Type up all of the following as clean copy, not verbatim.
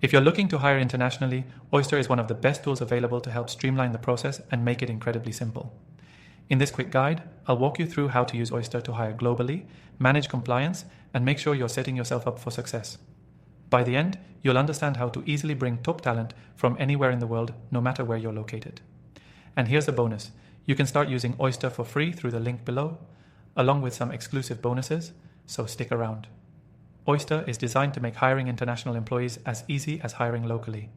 If you're looking to hire internationally, Oyster is one of the best tools available to help streamline the process and make it incredibly simple. In this quick guide, I'll walk you through how to use Oyster to hire globally, manage compliance, and make sure you're setting yourself up for success. By the end, you'll understand how to easily bring top talent from anywhere in the world, no matter where you're located. And here's a bonus. You can start using Oyster for free through the link below, along with some exclusive bonuses, so stick around. Oyster is designed to make hiring international employees as easy as hiring locally.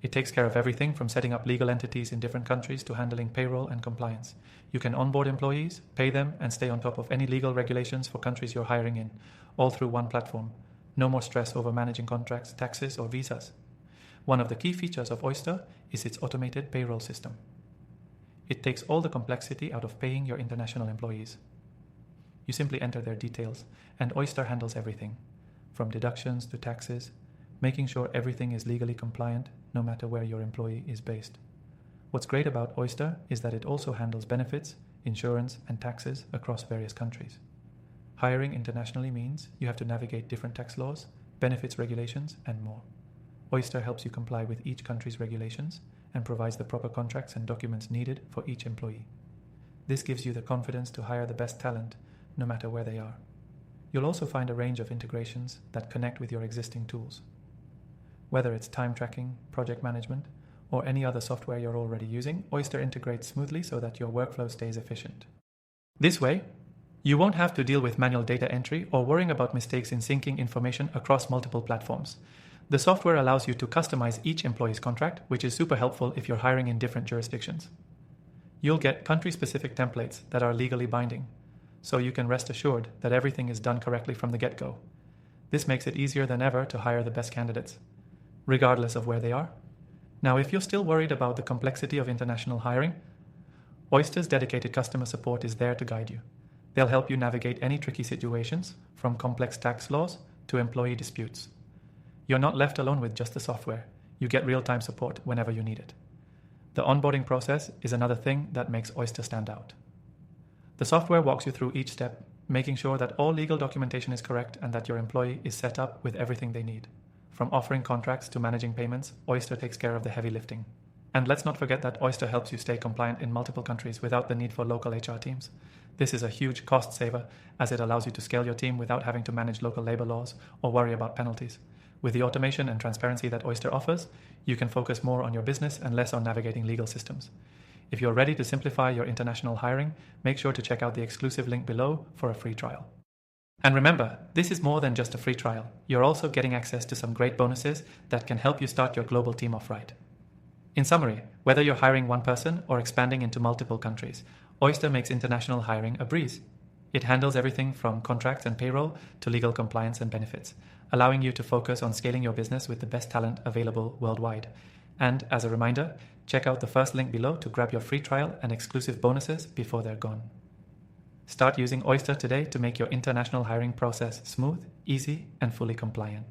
It takes care of everything from setting up legal entities in different countries to handling payroll and compliance. You can onboard employees, pay them, and stay on top of any legal regulations for countries you're hiring in, all through one platform. No more stress over managing contracts, taxes, or visas. One of the key features of Oyster is its automated payroll system. It takes all the complexity out of paying your international employees. You simply enter their details, and Oyster handles everything, from deductions to taxes, making sure everything is legally compliant no matter where your employee is based. What's great about Oyster is that it also handles benefits, insurance, and taxes across various countries. Hiring internationally means you have to navigate different tax laws, benefits regulations, and more. Oyster helps you comply with each country's regulations and provides the proper contracts and documents needed for each employee. This gives you the confidence to hire the best talent, no matter where they are. You'll also find a range of integrations that connect with your existing tools. Whether it's time tracking, project management, or any other software you're already using, Oyster integrates smoothly so that your workflow stays efficient. This way, you won't have to deal with manual data entry or worrying about mistakes in syncing information across multiple platforms. The software allows you to customize each employee's contract, which is super helpful if you're hiring in different jurisdictions. You'll get country-specific templates that are legally binding, so you can rest assured that everything is done correctly from the get-go. This makes it easier than ever to hire the best candidates, regardless of where they are. Now, if you're still worried about the complexity of international hiring, Oyster's dedicated customer support is there to guide you. They'll help you navigate any tricky situations, from complex tax laws to employee disputes. You're not left alone with just the software. You get real-time support whenever you need it. The onboarding process is another thing that makes Oyster stand out. The software walks you through each step, making sure that all legal documentation is correct and that your employee is set up with everything they need. From offering contracts to managing payments, Oyster takes care of the heavy lifting. And let's not forget that Oyster helps you stay compliant in multiple countries without the need for local HR teams. This is a huge cost saver, as it allows you to scale your team without having to manage local labor laws or worry about penalties. With the automation and transparency that Oyster offers, you can focus more on your business and less on navigating legal systems. If you're ready to simplify your international hiring, make sure to check out the exclusive link below for a free trial. And remember, this is more than just a free trial. You're also getting access to some great bonuses that can help you start your global team off right. In summary, whether you're hiring one person or expanding into multiple countries, Oyster makes international hiring a breeze. It handles everything from contracts and payroll to legal compliance and benefits, allowing you to focus on scaling your business with the best talent available worldwide. And as a reminder, check out the first link below to grab your free trial and exclusive bonuses before they're gone. Start using Oyster today to make your international hiring process smooth, easy, and fully compliant.